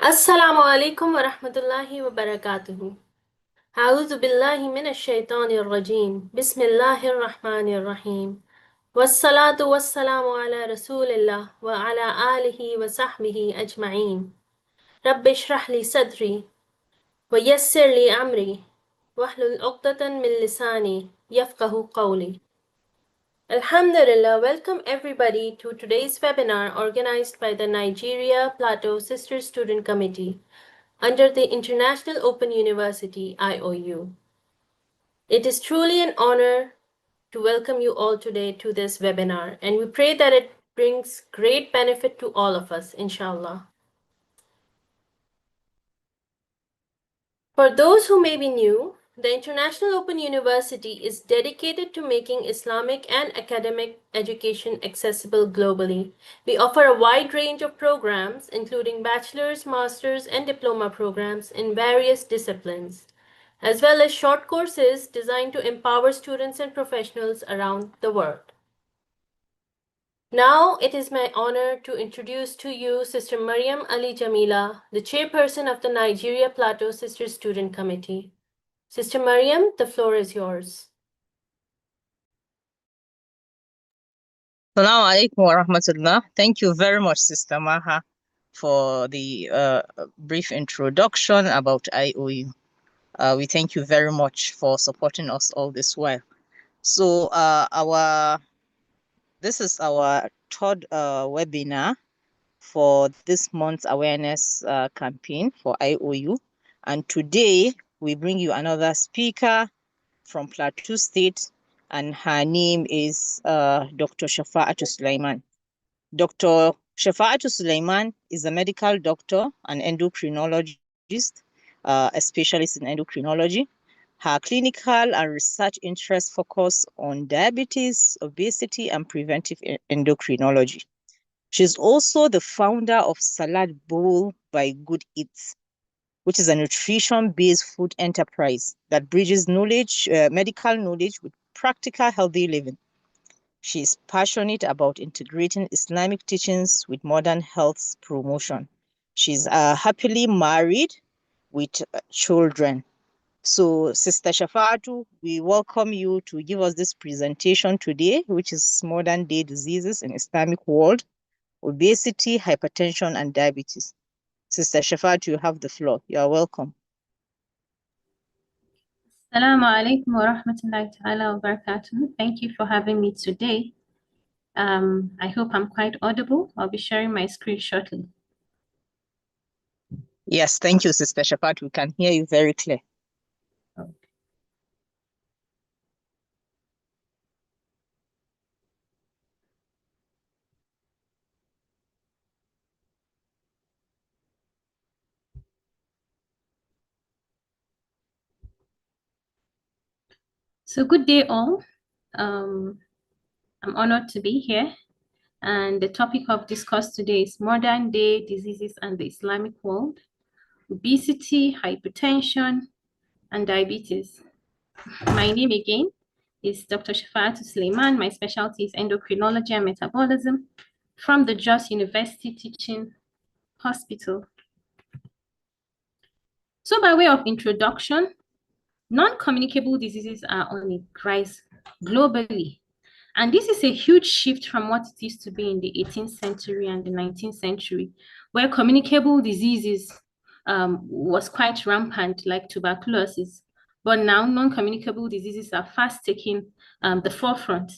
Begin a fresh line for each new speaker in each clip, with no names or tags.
السلام عليكم ورحمة الله وبركاته. أعوذ بالله من الشيطان الرجيم. بسم الله الرحمن الرحيم. والصلاة والسلام على رسول الله وعلى آله وصحبه أجمعين. رب اشرح لي صدري ويسر لي أمري واحلل عقدة من لساني يفقه قولي. Alhamdulillah, welcome everybody to today's webinar organized by the Nigeria Plateau Sister Student Committee under the International Open University IOU. It is truly an honor to welcome you all today to this webinar, and we pray that it brings great benefit to all of us, inshallah. For those who may be new, the International Open University is dedicated to making Islamic and academic education accessible globally. We offer a wide range of programs, including bachelor's, master's, and diploma programs in various disciplines, as well as short courses designed to empower students and professionals around the world. Now it is my honor to introduce to you Sister Maryam Ali Jamila, the chairperson of the Nigeria Plateau Sister Student Committee. Sister Maryam, the floor is yours.
Assalamu alaikum wa rahmatullah. Thank you very much, Sister Maha, for the brief introduction about IOU. We thank you very much for supporting us all this while. So this is our third webinar for this month's awareness campaign for IOU. And today we bring you another speaker from Plateau State, and her name is Dr. Shafa'atu Sulaiman. Dr. Shafa'atu Sulaiman is a medical doctor and endocrinologist, a specialist in endocrinology. Her clinical and research interests focus on diabetes, obesity, and preventive endocrinology. She's also the founder of Salad Bowl by Good Eats, which is a nutrition-based food enterprise that bridges knowledge, medical knowledge with practical healthy living. She is passionate about integrating Islamic teachings with modern health promotion. She's happily married with children. So, Sister Shafatu, we welcome you to give us this presentation today, which is modern day diseases in Islamic world, obesity, hypertension, and diabetes. Sister Shafatu, you have the floor. You are welcome.
Assalamu alaikum wa rahmatullahi ta'ala wa barakatuh. Thank you for having me today. I hope I'm quite audible. I'll be sharing my screen shortly.
Yes, thank you, Sister Shafatu. We can hear you very clear.
Okay. So good day all. I'm honored to be here. And the topic of discuss today is modern day diseases and the Islamic world, obesity, hypertension, and diabetes. My name again is Dr. Shafa'atu Sulaiman. My specialty is endocrinology and metabolism from the Jos University Teaching Hospital. So by way of introduction, non-communicable diseases are on a rise globally. And this is a huge shift from what it used to be in the 18th century and the 19th century, where communicable diseases was quite rampant, like tuberculosis. But now non-communicable diseases are fast taking the forefront.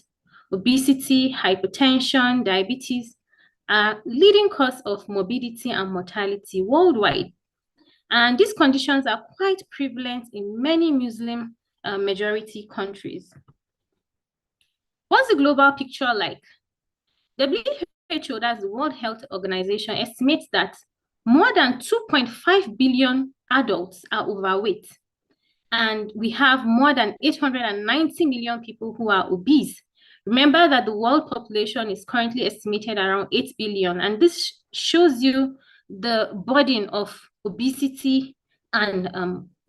Obesity, hypertension, diabetes are leading cause of morbidity and mortality worldwide. And these conditions are quite prevalent in many Muslim majority countries. What's the global picture like? WHO, that's the World Health Organization, estimates that more than 2.5 billion adults are overweight. And we have more than 890 million people who are obese. Remember that the world population is currently estimated around 8 billion. And this shows you the burden of obesity and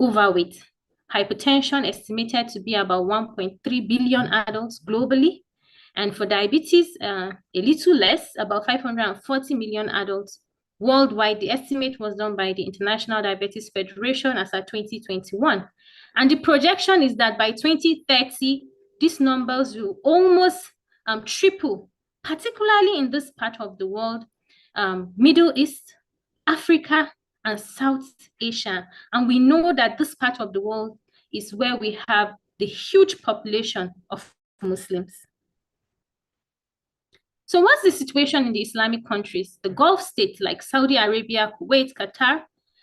overweight. Hypertension estimated to be about 1.3 billion adults globally. And for diabetes, a little less, about 540 million adults worldwide. The estimate was done by the International Diabetes Federation as at 2021. And the projection is that by 2030, these numbers will almost triple, particularly in this part of the world, Middle East, Africa, and South Asia. And we know that this part of the world is where we have the huge population of Muslims. So what's the situation in the Islamic countries? The Gulf states like Saudi Arabia, Kuwait, Qatar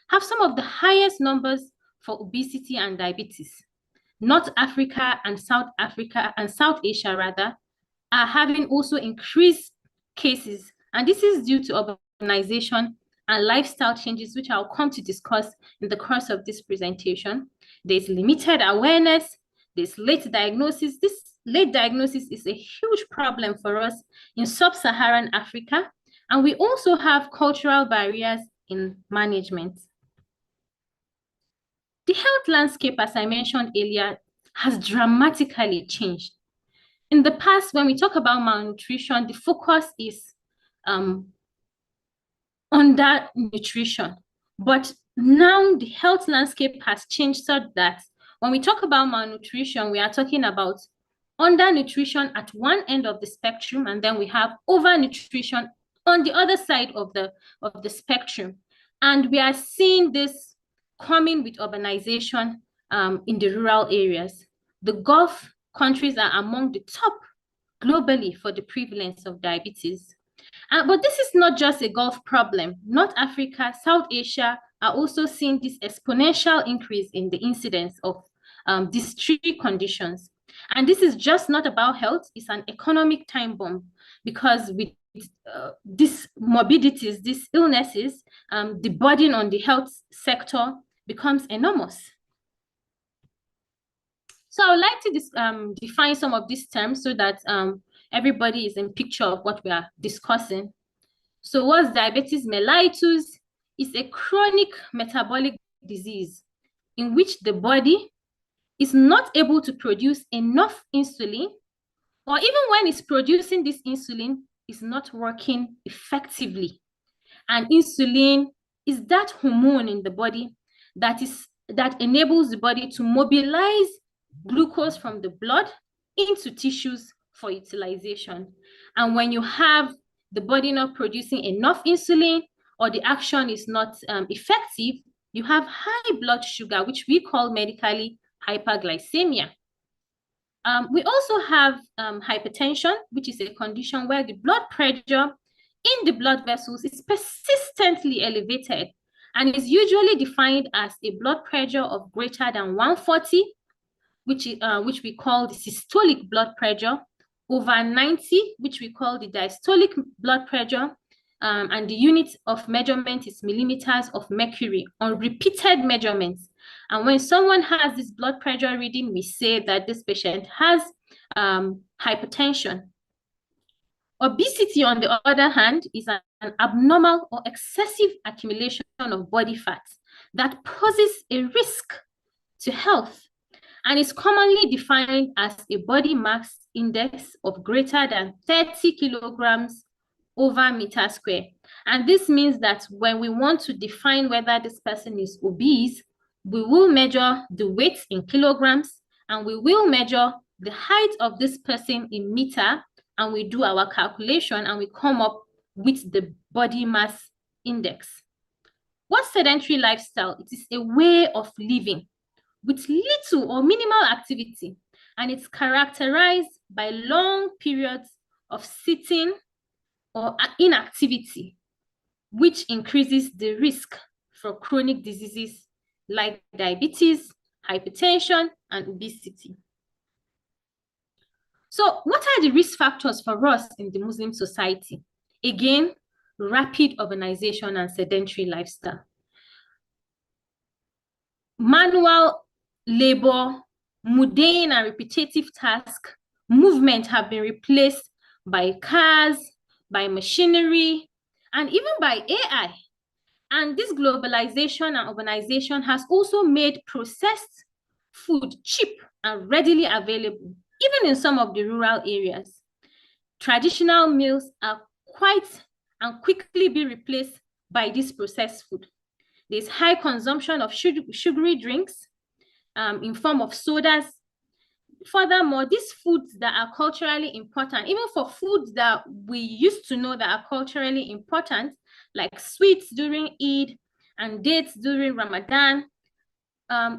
have some of the highest numbers for obesity and diabetes. North Africa and South Asia rather are having also increased cases. And this is due to urbanization and lifestyle changes, which I'll come to discuss in the course of this presentation. There's limited awareness, there's late diagnosis. This late diagnosis is a huge problem for us in sub-Saharan Africa. And we also have cultural barriers in management. The health landscape, as I mentioned earlier, has dramatically changed. In the past, when we talk about malnutrition, the focus is under nutrition. But now the health landscape has changed so that when we talk about malnutrition, we are talking about undernutrition at one end of the spectrum, and then we have overnutrition on the other side of the spectrum. And we are seeing this coming with urbanization in the rural areas. The Gulf countries are among the top globally for the prevalence of diabetes. But this is not just a Gulf problem. North Africa, South Asia are also seeing this exponential increase in the incidence of these three conditions. And this is just not about health, it's an economic time bomb, because with these morbidities, these illnesses, the burden on the health sector becomes enormous. So I would like to define some of these terms so that everybody is in picture of what we are discussing. So what's diabetes mellitus? It's a chronic metabolic disease in which the body is not able to produce enough insulin, or even when it's producing this insulin, it's not working effectively. And insulin is that hormone in the body that enables the body to mobilize glucose from the blood into tissues for utilization. And when you have the body not producing enough insulin, or the action is not effective, you have high blood sugar, which we call medically hyperglycemia. We also have hypertension, which is a condition where the blood pressure in the blood vessels is persistently elevated and is usually defined as a blood pressure of greater than 140, which we call the systolic blood pressure, over 90, which we call the diastolic blood pressure, and the unit of measurement is millimeters of mercury on repeated measurements. And when someone has this blood pressure reading, we say that this patient has hypertension. Obesity, on the other hand, is an abnormal or excessive accumulation of body fat that poses a risk to health, and is commonly defined as a body mass index of greater than 30 kilograms over meter square. And this means that when we want to define whether this person is obese, we will measure the weight in kilograms, and we will measure the height of this person in meter, and we do our calculation and we come up with the body mass index. What's sedentary lifestyle? It is a way of living with little or minimal activity, and it's characterized by long periods of sitting or inactivity, which increases the risk for chronic diseases like diabetes, hypertension, and obesity. So what are the risk factors for us in the Muslim society? Again, rapid urbanization and sedentary lifestyle. Manual labor, mundane and repetitive tasks, movement have been replaced by cars, by machinery, and even by AI. And this globalization and urbanization has also made processed food cheap and readily available, even in some of the rural areas. Traditional meals are quite and quickly be replaced by this processed food. There's high consumption of sugary drinks in form of sodas. Furthermore, these foods that are culturally important, even for foods that we used to know that are culturally important, like sweets during Eid and dates during Ramadan,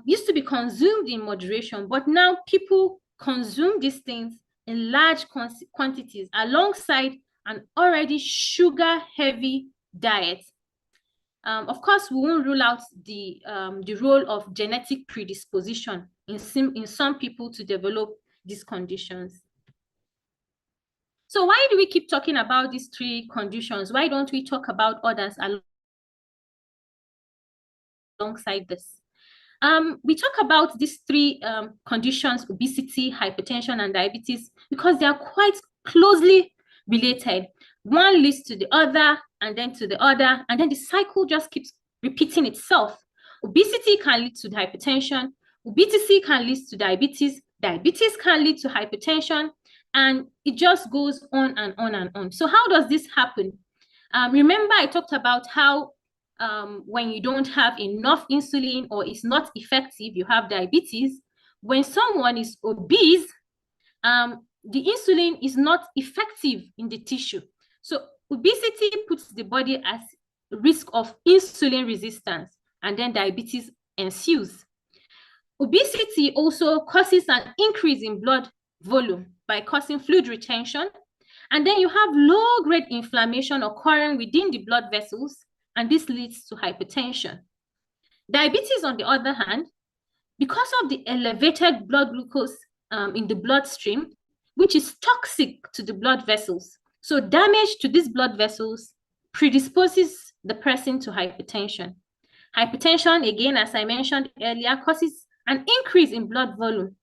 used to be consumed in moderation, but now people consume these things in large quantities alongside an already sugar-heavy diet. Of course, we won't rule out the role of genetic predisposition in some people to develop these conditions. So why do we keep talking about these three conditions? Why don't we talk about others alongside this? We talk about these three conditions, obesity, hypertension, and diabetes, because they are quite closely related. One leads to the other, and then to the other, and then the cycle just keeps repeating itself. Obesity can lead to hypertension, obesity can lead to diabetes, diabetes can lead to hypertension, and it just goes on and on and on. So how does this happen? Remember, I talked about how when you don't have enough insulin or it's not effective, you have diabetes. When someone is obese, the insulin is not effective in the tissue. So obesity puts the body at risk of insulin resistance, and then diabetes ensues. Obesity also causes an increase in blood volume by causing fluid retention, and then you have low-grade inflammation occurring within the blood vessels, and this leads to hypertension. Diabetes, on the other hand, because of the elevated blood glucose in the bloodstream, which is toxic to the blood vessels. So damage to these blood vessels predisposes the person to hypertension. Hypertension, again, as I mentioned earlier, causes an increase in blood volume.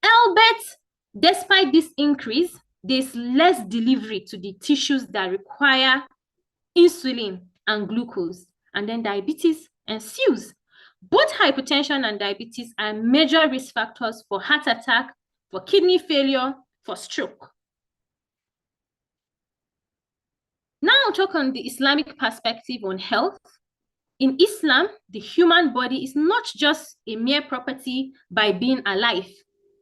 Albeit, despite this increase, there's less delivery to the tissues that require insulin and glucose, and then diabetes ensues. Both hypertension and diabetes are major risk factors for heart attack, for kidney failure, for stroke. Now I'll talk on the Islamic perspective on health. In Islam, the human body is not just a mere property by being alive.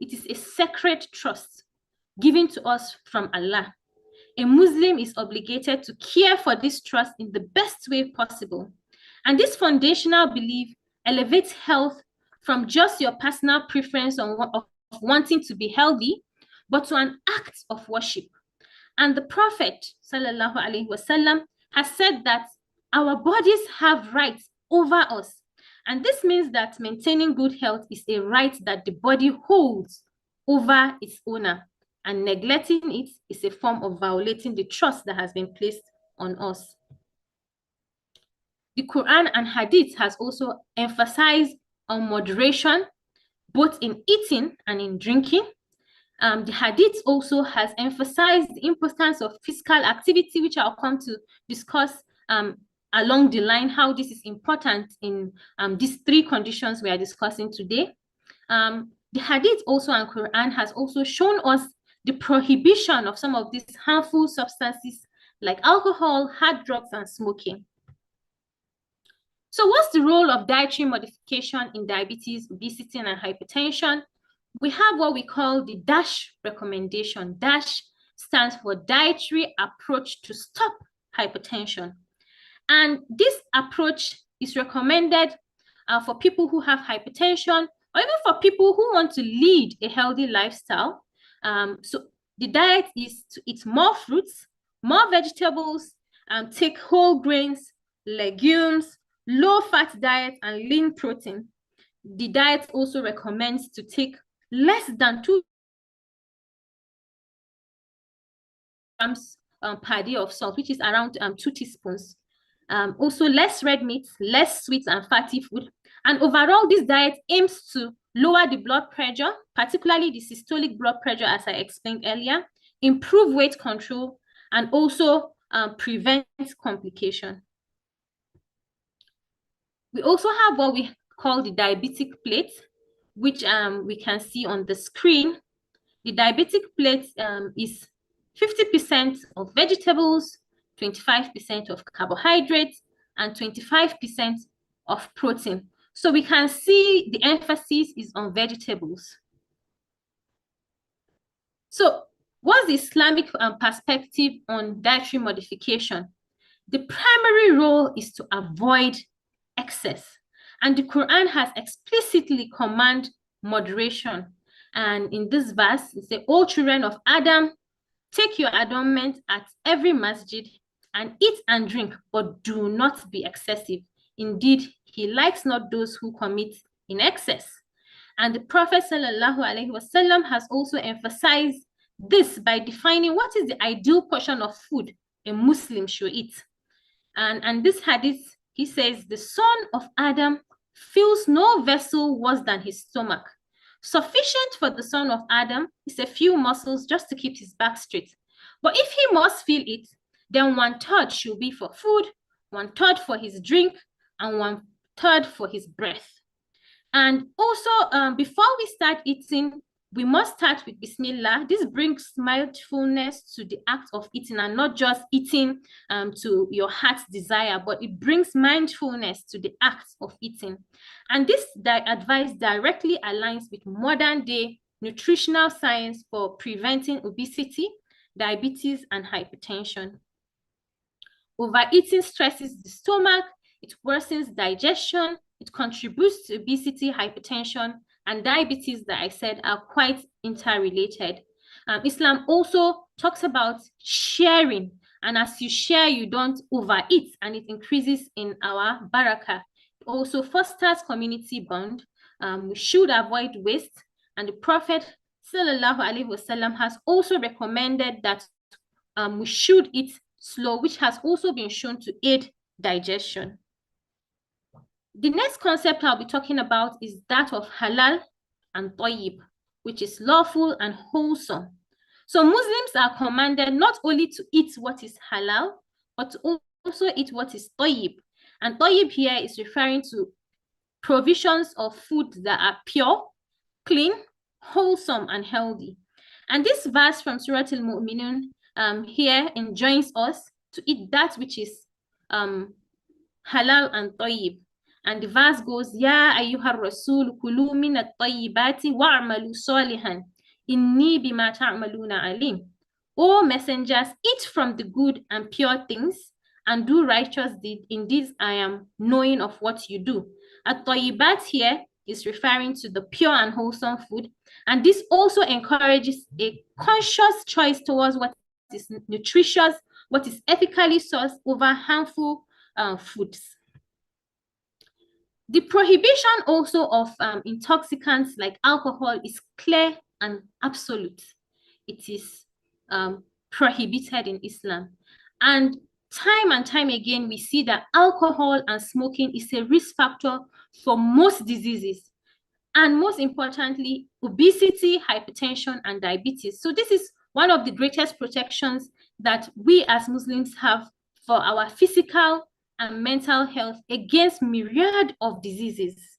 It is a sacred trust given to us from Allah. A Muslim is obligated to care for this trust in the best way possible. And this foundational belief elevates health from just your personal preference of wanting to be healthy, but to an act of worship. And the Prophet, sallallahu alaihi wasallam, has said that our bodies have rights over us. And this means that maintaining good health is a right that the body holds over its owner. And neglecting it is a form of violating the trust that has been placed on us. The Quran and Hadith has also emphasized on moderation, both in eating and in drinking. The Hadith also has emphasized the importance of physical activity, which I'll come to discuss along the line, how this is important in these three conditions we are discussing today. The Hadith also and Quran has also shown us the prohibition of some of these harmful substances like alcohol, hard drugs, and smoking. So what's the role of dietary modification in diabetes, obesity, and hypertension? We have what we call the DASH recommendation. DASH stands for Dietary Approach to Stop Hypertension. And this approach is recommended for people who have hypertension, or even for people who want to lead a healthy lifestyle. So the diet is to eat more fruits, more vegetables, take whole grains, legumes, low-fat diet, and lean protein. The diet also recommends to take less than 2 grams per day of salt, which is around 2 teaspoons. Also less red meat, less sweet and fatty food. And overall, this diet aims to lower the blood pressure, particularly the systolic blood pressure, as I explained earlier, improve weight control, and also prevent complication. We also have what we call the diabetic plate, which we can see on the screen. The diabetic plate is 50% of vegetables, 25% of carbohydrates, and 25% of protein. So we can see the emphasis is on vegetables. So what's the Islamic perspective on dietary modification? The primary role is to avoid excess. And the Quran has explicitly commanded moderation. And in this verse, it says, "O children of Adam, take your adornment at every masjid and eat and drink, but do not be excessive. Indeed, he likes not those who commit in excess." And the Prophet ﷺ has also emphasized this by defining what is the ideal portion of food a Muslim should eat. And this hadith, he says, the son of Adam fills no vessel worse than his stomach. Sufficient for the son of Adam is a few muscles just to keep his back straight. But if he must fill it, then 1/3 should be for food, 1/3 for his drink, and 1/3 for his breath. And also, before we start eating, we must start with Bismillah. This brings mindfulness to the act of eating, and not just eating to your heart's desire, but it brings mindfulness to the act of eating. And this advice directly aligns with modern day nutritional science for preventing obesity, diabetes, and hypertension. Overeating stresses the stomach, it worsens digestion, it contributes to obesity, hypertension, and diabetes that I said are quite interrelated. Islam also talks about sharing, and as you share, you don't overeat, and it increases in our barakah. It also fosters community bond. We should avoid waste, and the Prophet ﷺ has also recommended that we should eat slow, which has also been shown to aid digestion. The next concept I'll be talking about is that of halal and tayyib, which is lawful and wholesome. So Muslims are commanded not only to eat what is halal, but to also eat what is tayyib. And tayyib here is referring to provisions of food that are pure, clean, wholesome, and healthy. And this verse from Surah Al-Mu'minun here enjoins us to eat that which is halal and tayyib. And the verse goes, Ya ayyuhar rasul kulu min at-tayyibati wa'malu salihan inni bima ta'maluna alim. O messengers, eat from the good and pure things and do righteous deeds. Indeed, I am knowing of what you do. At-tayyibat here is referring to the pure and wholesome food. And this also encourages a conscious choice towards what is nutritious, what is ethically sourced over harmful foods. The prohibition also of intoxicants like alcohol is clear and absolute. It is prohibited in Islam. And time again, we see that alcohol and smoking is a risk factor for most diseases. And most importantly, obesity, hypertension, and diabetes. So this is one of the greatest protections that we as Muslims have for our physical and mental health against myriad of diseases.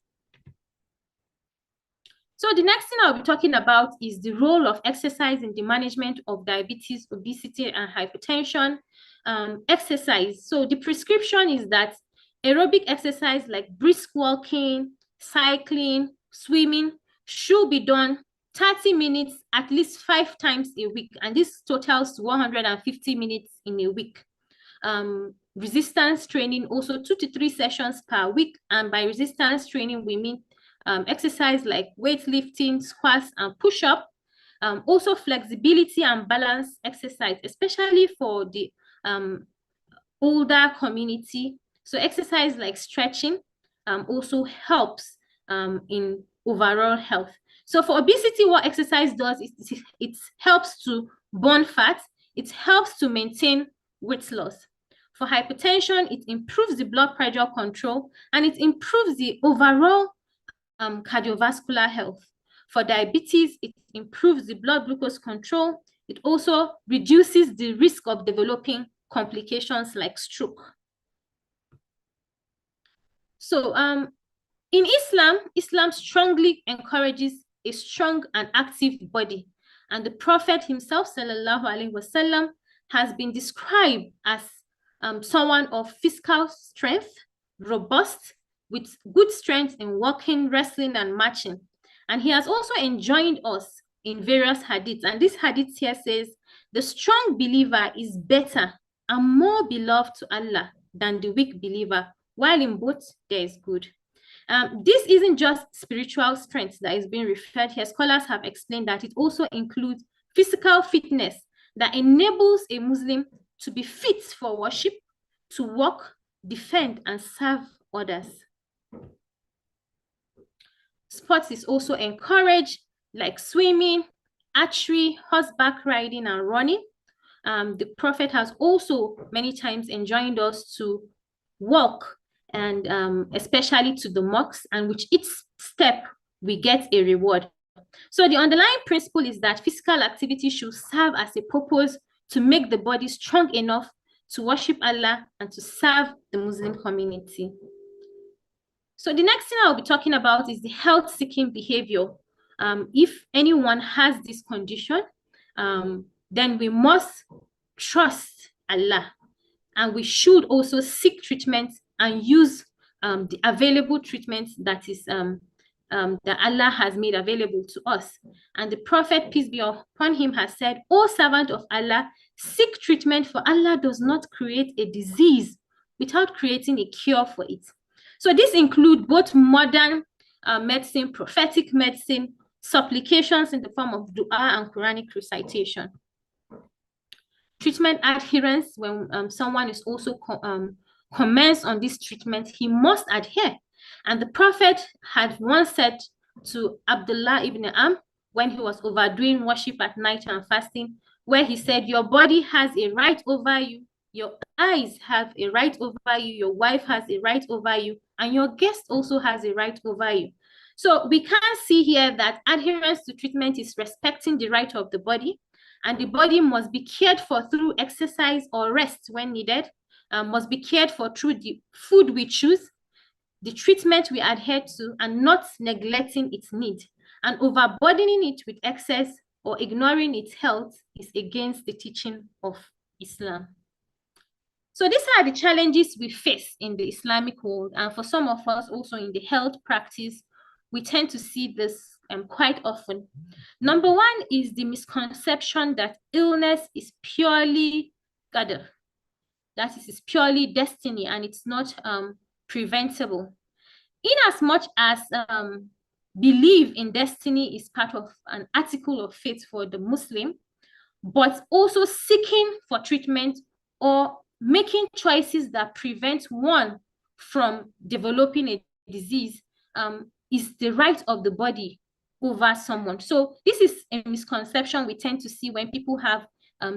So the next thing I'll be talking about is the role of exercise in the management of diabetes, obesity, and hypertension. Exercise. So the prescription is that aerobic exercise like brisk walking, cycling, swimming should be done 30 minutes at least 5 times a week. And this totals 150 minutes in a week. Resistance training, also 2 to 3 sessions per week. And by resistance training, we mean exercise like weightlifting, squats, and push-up. Also flexibility and balance exercise, especially for the older community. So exercise like stretching also helps in overall health. So for obesity, what exercise does is it helps to burn fat. It helps to maintain weight loss. For hypertension, it improves the blood pressure control, and it improves the overall cardiovascular health. For diabetes, it improves the blood glucose control. It also reduces the risk of developing complications like stroke. So in Islam strongly encourages a strong and active body. And the Prophet himself, sallallahu alaihi wasallam, has been described as someone of physical strength, robust, with good strength in walking, wrestling, and marching. And he has also enjoined us in various hadiths. And this hadith here says, the strong believer is better and more beloved to Allah than the weak believer, while in both there is good. This isn't just spiritual strength that is being referred here. Scholars have explained that it also includes physical fitness that enables a Muslim to be fit for worship, to work, defend, and serve others. Sports is also encouraged, like swimming, archery, horseback riding, and running. The Prophet has also many times enjoined us to walk, and especially to the mosques, and with each step we get a reward. So the underlying principle is that physical activity should serve as a purpose to make the body strong enough to worship Allah and to serve the Muslim community. So the next thing I'll be talking about is the health-seeking behavior. If anyone has this condition, then we must trust Allah, and we should also seek treatment and use the available treatment that is that Allah has made available to us. And the Prophet, peace be upon him, has said, "O servant of Allah, seek treatment, for Allah does not create a disease without creating a cure for it." So this includes both modern medicine, prophetic medicine, supplications in the form of dua and Quranic recitation. Treatment adherence, when someone is also commenced on this treatment, he must adhere. And the Prophet had once said to Abdullah ibn when he was overdoing worship at night and fasting, where he said, your body has a right over you, your eyes have a right over you, your wife has a right over you, and your guest also has a right over you. So we can see here that adherence to treatment is respecting the right of the body, and the body must be cared for through exercise or rest when needed, must be cared for through the food we choose, the treatment we adhere to, and not neglecting its need. And overburdening it with excess or ignoring its health is against the teaching of Islam. So these are the challenges we face in the Islamic world. And for some of us also in the health practice, we tend to see this quite often. Number one is the misconception that illness is purely qadr, that is purely destiny, and it's not preventable. In as much as belief in destiny is part of an article of faith for the Muslim, but also seeking for treatment or making choices that prevent one from developing a disease is the right of the body over someone. So this is a misconception we tend to see when people have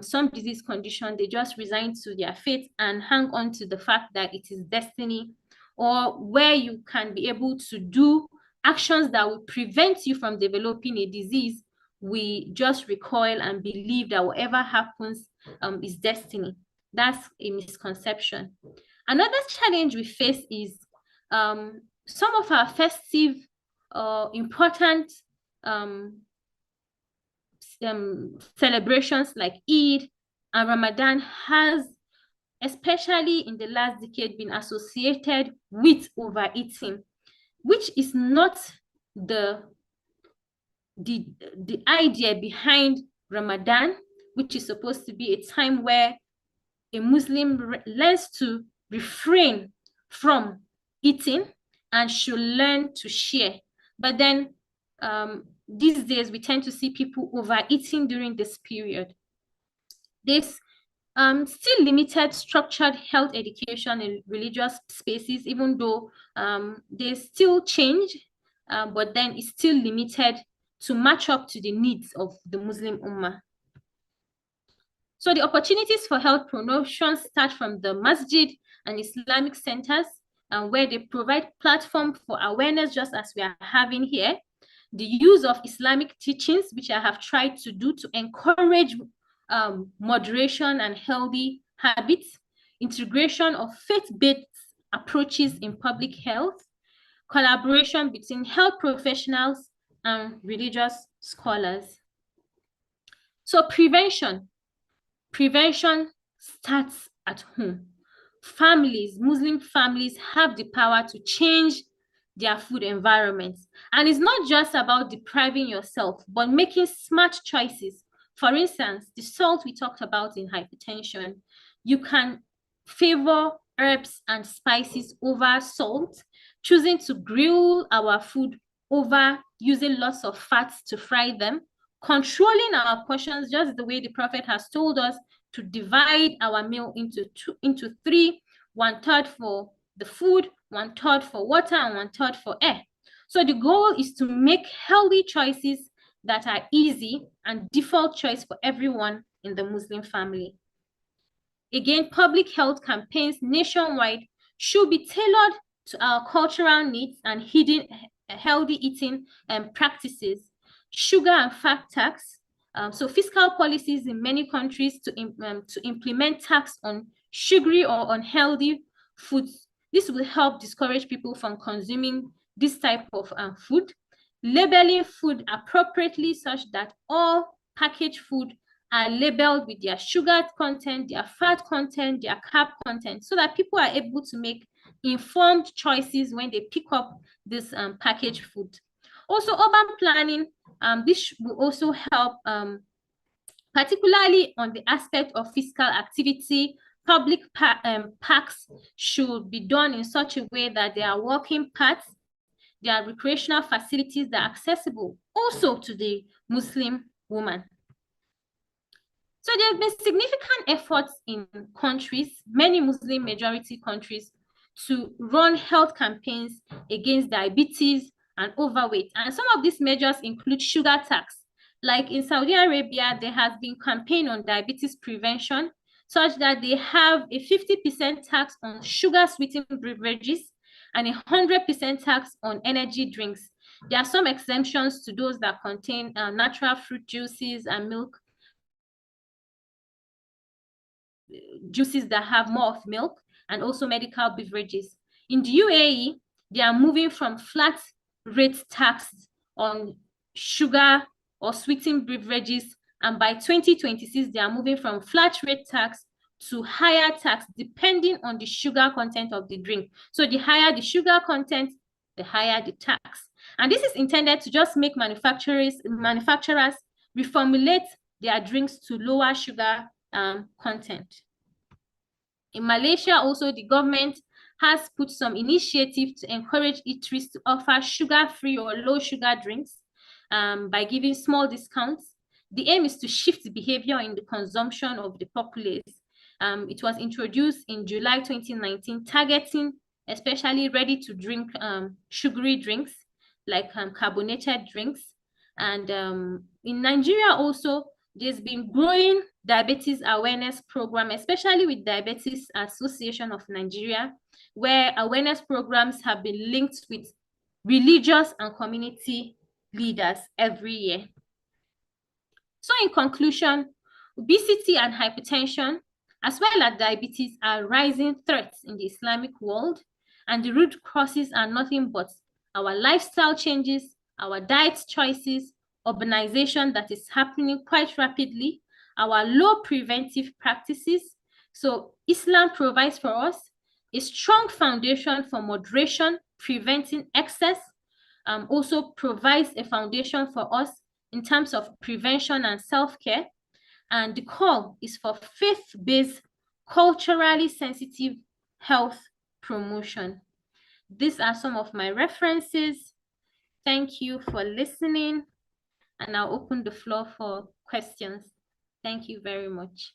some disease condition. They just resign to their fate and hang on to the fact that it is destiny, or where you can be able to do actions that will prevent you from developing a disease. We just recoil and believe that whatever happens is destiny. That's a misconception. Another challenge we face is some of our festive, important celebrations like Eid and Ramadan has, especially in the last decade, been associated with overeating, which is not the idea behind Ramadan, which is supposed to be a time where a Muslim learns to refrain from eating and should learn to share. But then these days, we tend to see people overeating during this period. There's still limited structured health education in religious spaces, even though there's still change, but then it's still limited to match up to the needs of the Muslim Ummah. So the opportunities for health promotion start from the masjid and Islamic centers, where they provide platform for awareness, just as we are having here. The use of Islamic teachings, which I have tried to do to encourage moderation and healthy habits, integration of faith-based approaches in public health, collaboration between health professionals and religious scholars. So prevention starts at home. families, Muslim families, have the power to change their food environments. And it's not just about depriving yourself, but making smart choices. For instance, the salt we talked about in hypertension, you can favor herbs and spices over salt, choosing to grill our food over using lots of fats to fry them, controlling our portions just the way the Prophet has told us to divide our meal into three, 1/3 for the food, 1/3 for water, and 1/3 for air. So the goal is to make healthy choices that are easy and default choice for everyone in the Muslim family. Again, public health campaigns nationwide should be tailored to our cultural needs and hidden healthy eating practices. Sugar and fat tax. So fiscal policies in many countries to implement tax on sugary or unhealthy foods. This will help discourage people from consuming this type of food. Labeling food appropriately such that all packaged food are labeled with their sugar content, their fat content, their carb content, so that people are able to make informed choices when they pick up this packaged food. Also, urban planning, this will also help, particularly on the aspect of physical activity. Public parks should be done in such a way that there are walking paths, there are recreational facilities that are accessible also to the Muslim woman. So there have been significant efforts in countries, many Muslim majority countries, to run health campaigns against diabetes and overweight. And some of these measures include sugar tax. Like in Saudi Arabia, there has been campaign on diabetes prevention, such that they have a 50% tax on sugar sweetened beverages and a 100% tax on energy drinks. There are some exemptions to those that contain natural fruit juices and milk, juices that have more of milk, and also medical beverages. In the UAE, they are moving from flat rate tax on sugar or sweetened beverages, and by 2026, they are moving from flat rate tax to higher tax depending on the sugar content of the drink. So the higher the sugar content, the higher the tax. And this is intended to just make manufacturers reformulate their drinks to lower sugar content. In Malaysia, also, the government has put some initiative to encourage eateries to offer sugar-free or low-sugar drinks by giving small discounts. The aim is to shift the behavior in the consumption of the populace. It was introduced in July 2019, targeting especially ready-to-drink sugary drinks like carbonated drinks. And in Nigeria also, there's been growing diabetes awareness program, especially with Diabetes Association of Nigeria, where awareness programs have been linked with religious and community leaders every year. So in conclusion, obesity and hypertension, as well as diabetes, are rising threats in the Islamic world, and the root causes are nothing but our lifestyle changes, our diet choices, urbanization that is happening quite rapidly, our low preventive practices. So Islam provides for us a strong foundation for moderation, preventing excess, also provides a foundation for us in terms of prevention and self-care. And the call is for faith-based, culturally sensitive health promotion. These are some of my references. Thank you for listening. And I'll open the floor for questions. Thank you very much.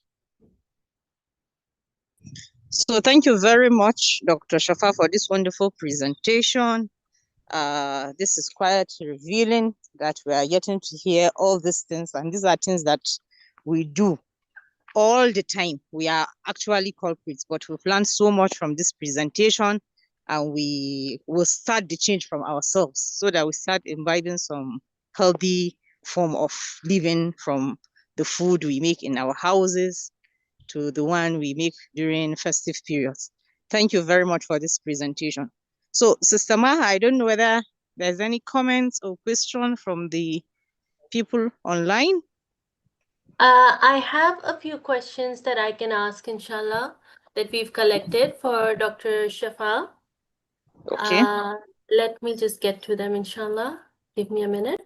So thank you very much, Dr. Shafa, for this wonderful presentation. This is quite revealing that we are getting to hear all these things, and these are things that we do all the time. We are actually culprits, but we've learned so much from this presentation, and we will start the change from ourselves so that we start imbibing some healthy form of living, from the food we make in our houses to the one we make during festive periods. Thank you very much for this presentation. So, Sister Maha, I don't know whether there's any comments or question from the people online.
I have a few questions that I can ask, inshallah. that we've collected for Dr. Shafa.
Okay.
Let me just get to them, inshallah. Give me a minute.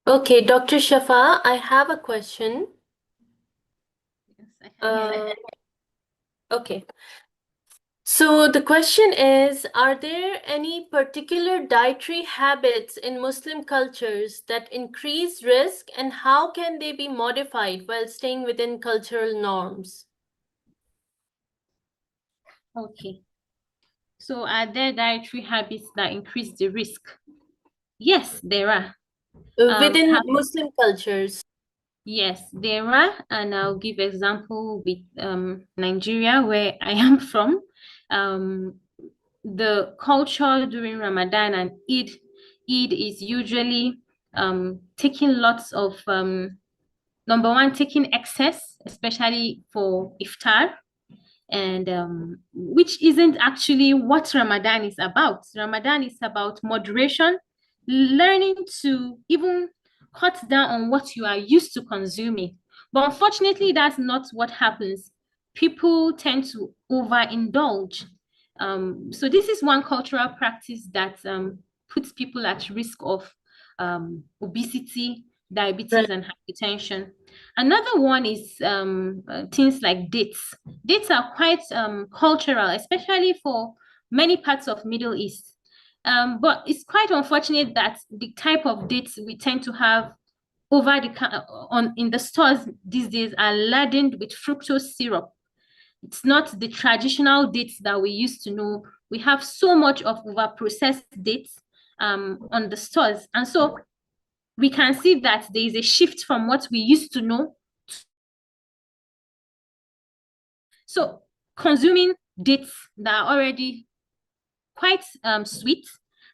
Okay, Dr. Shafa, I have a question.
Yes, I can hear you.
Okay. So the question is, are there any particular dietary habits in Muslim cultures that increase risk, and how can they be modified while staying within cultural norms?
Okay. So are there dietary habits that increase the risk? Yes, there are.
Within Muslim cultures.
Yes, there are, and I'll give example with Nigeria, where I am from. The culture during Ramadan and Eid is usually taking lots of number one, taking excess, especially for iftar, and which isn't actually what Ramadan is about. Ramadan is about moderation, learning to even cut down on what you are used to consuming. But unfortunately, that's not what happens. People tend to overindulge. So this is one cultural practice that puts people at risk of obesity, diabetes, and hypertension. Another one is things like dates. Dates are quite cultural, especially for many parts of Middle East. But it's quite unfortunate that the type of dates we tend to have over in the stores these days are laden with fructose syrup. It's not the traditional dates that we used to know. We have so much of over-processed dates on the stores. And so we can see that there is a shift from what we used to know. So consuming dates that are already quite sweet,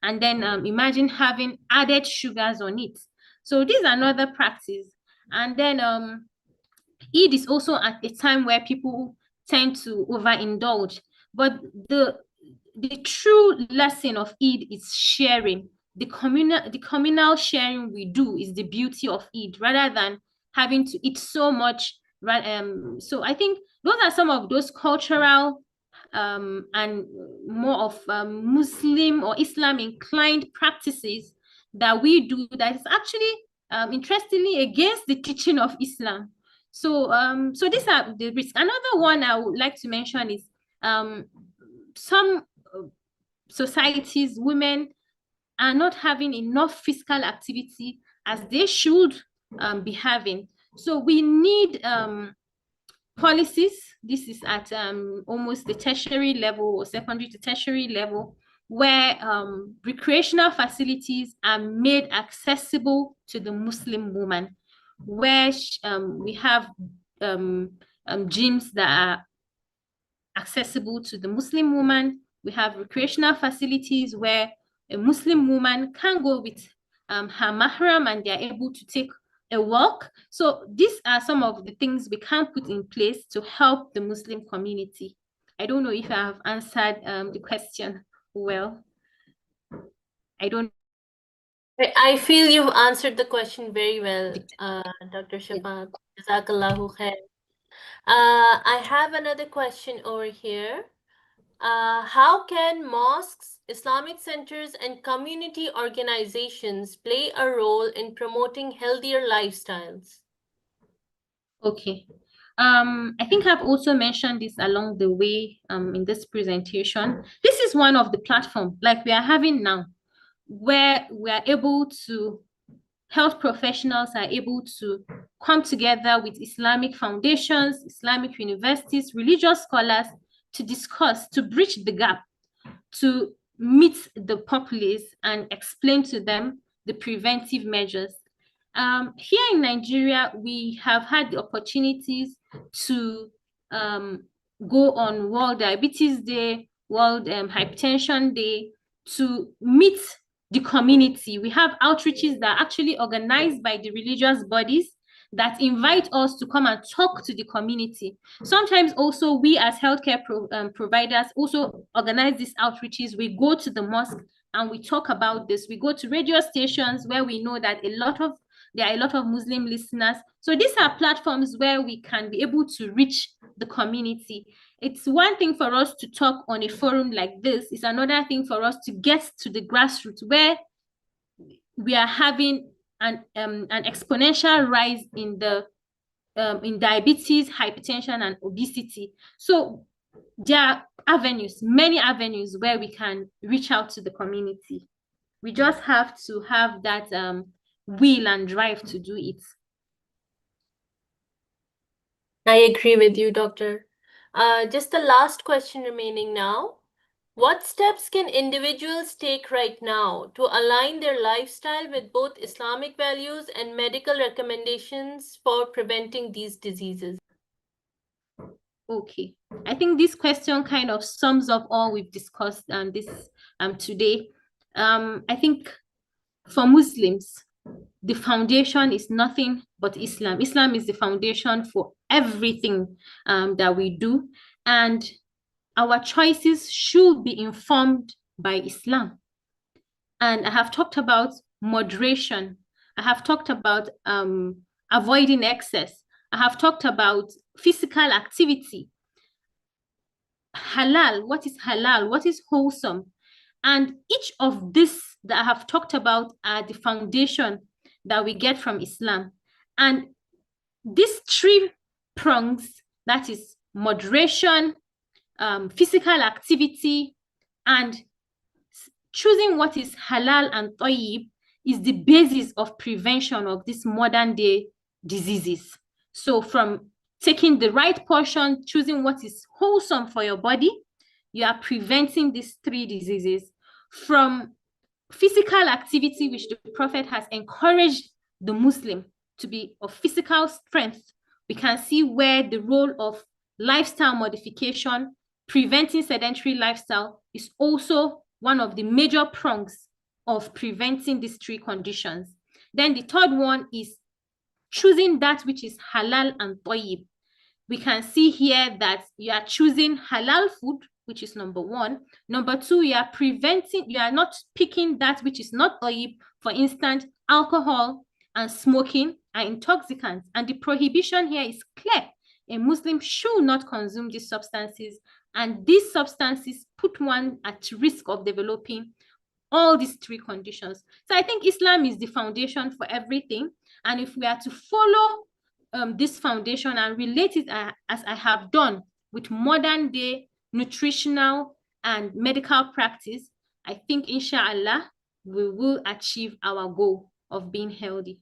and then imagine having added sugars on it. So this is another practice. And then Eid is also at a time where people tend to overindulge. But the true lesson of Eid is sharing. The communal sharing we do is the beauty of Eid, rather than having to eat so much. So I think those are some of those cultural and more of Muslim or Islam inclined practices that we do that is actually interestingly against the teaching of Islam. So these are the risks. Another one I would like to mention is some societies, women are not having enough physical activity as they should be having. So we need policies. This is at almost the tertiary level or secondary to tertiary level, where recreational facilities are made accessible to the Muslim woman, where we have gyms that are accessible to the Muslim woman. We have recreational facilities where a Muslim woman can go with her mahram and they're able to take a walk. So these are some of the things we can put in place to help the Muslim community. I don't know if I have answered the question well. I don't.
I feel you've answered the question very well, Dr. Shafa. Jazakallahu khair. I have another question over here. How can mosques, Islamic centers, and community organizations play a role in promoting healthier lifestyles?
Okay. I think I've also mentioned this along the way in this presentation. This is one of the platforms like we are having now, where we are able to, health professionals are able to come together with Islamic foundations, Islamic universities, religious scholars to discuss, to bridge the gap, to meet the populace and explain to them the preventive measures. Here in Nigeria, we have had the opportunities to go on World Diabetes Day, World Hypertension Day, to meet the community. We have outreaches that are actually organized by the religious bodies that invite us to come and talk to the community. Sometimes also we as healthcare providers also organize these outreaches. We go to the mosque and we talk about this. We go to radio stations where we know that there are a lot of Muslim listeners. So these are platforms where we can be able to reach the community. It's one thing for us to talk on a forum like this. It's another thing for us to get to the grassroots where we are having an exponential rise in in diabetes, hypertension, and obesity. So there are avenues, many avenues where we can reach out to the community. We just have to have that will and drive to do it.
I agree with you, Doctor. Just the last question remaining now. What steps can individuals take right now to align their lifestyle with both Islamic values and medical recommendations for preventing these diseases?
Okay, I think this question kind of sums up all we've discussed today. I think for Muslims, the foundation is nothing but Islam. Islam is the foundation for everything that we do, and our choices should be informed by Islam. And I have talked about moderation. I have talked about avoiding excess. I have talked about physical activity. Halal, what is halal? What is wholesome? And each of this that I have talked about are the foundation that we get from Islam. And these three prongs, that is moderation, physical activity, and choosing what is halal and tayyib, is the basis of prevention of these modern day diseases. So from taking the right portion, choosing what is wholesome for your body, you are preventing these three diseases. From physical activity, which the Prophet has encouraged the Muslim to be of physical strength, we can see where the role of lifestyle modification, preventing sedentary lifestyle, is also one of the major prongs of preventing these three conditions. Then the third one is choosing that which is halal and tayyib. We can see here that you are choosing halal food, which is number one. Number two, you are not picking that which is not tayyib. For instance, alcohol and smoking are intoxicants, and the prohibition here is clear. A Muslim should not consume these substances, and these substances put one at risk of developing all these three conditions. So I think Islam is the foundation for everything. And if we are to follow this foundation and relate it as I have done with modern day nutritional and medical practice, I think inshallah, we will achieve our goal of being healthy.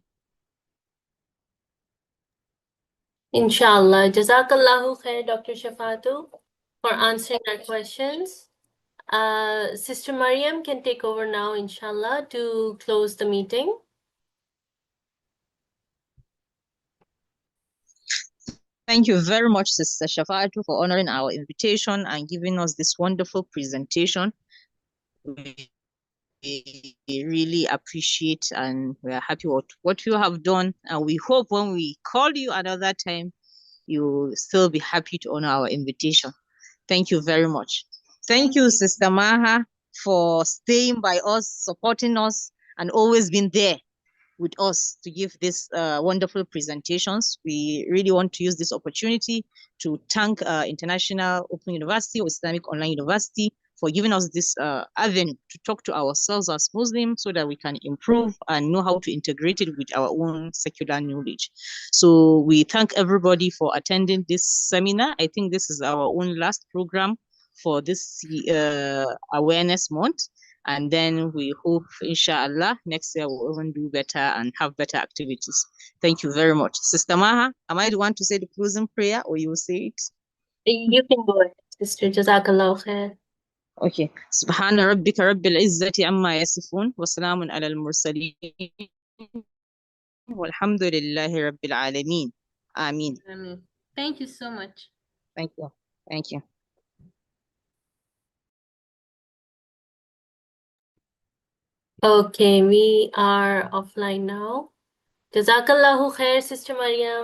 Inshallah. Jazakallahu khair, Dr. Shafatu, for answering our questions. Sister Mariam can take over now, inshallah, to close the meeting.
Thank you very much, Sister Shafatu, for honoring our invitation and giving us this wonderful presentation. We really appreciate and we are happy with what you have done. And we hope when we call you another time, you'll still be happy to honor our invitation. Thank you very much. Thank you, Sister Maha, for staying by us, supporting us, and always being there with us to give these wonderful presentations. We really want to use this opportunity to thank International Open University or Islamic Online University for giving us this avenue to talk to ourselves as Muslims so that we can improve and know how to integrate it with our own secular knowledge. So we thank everybody for attending this seminar. I think this is our own last program for this awareness month. And then we hope, inshallah, next year we'll even do better and have better activities. Thank you very much. Sister Maha, am I the one to say the closing prayer or you will say it?
You can go ahead, Sister. Jazakallahu khair.
Okay. سبحان ربك رب العزة عما يصفون وسلام على المرسلين والحمد لله رب العالمين. Amin.
Thank you so much.
Thank you. Thank you.
Okay, we are offline now. Jazakallahu khair, Sister Maryam.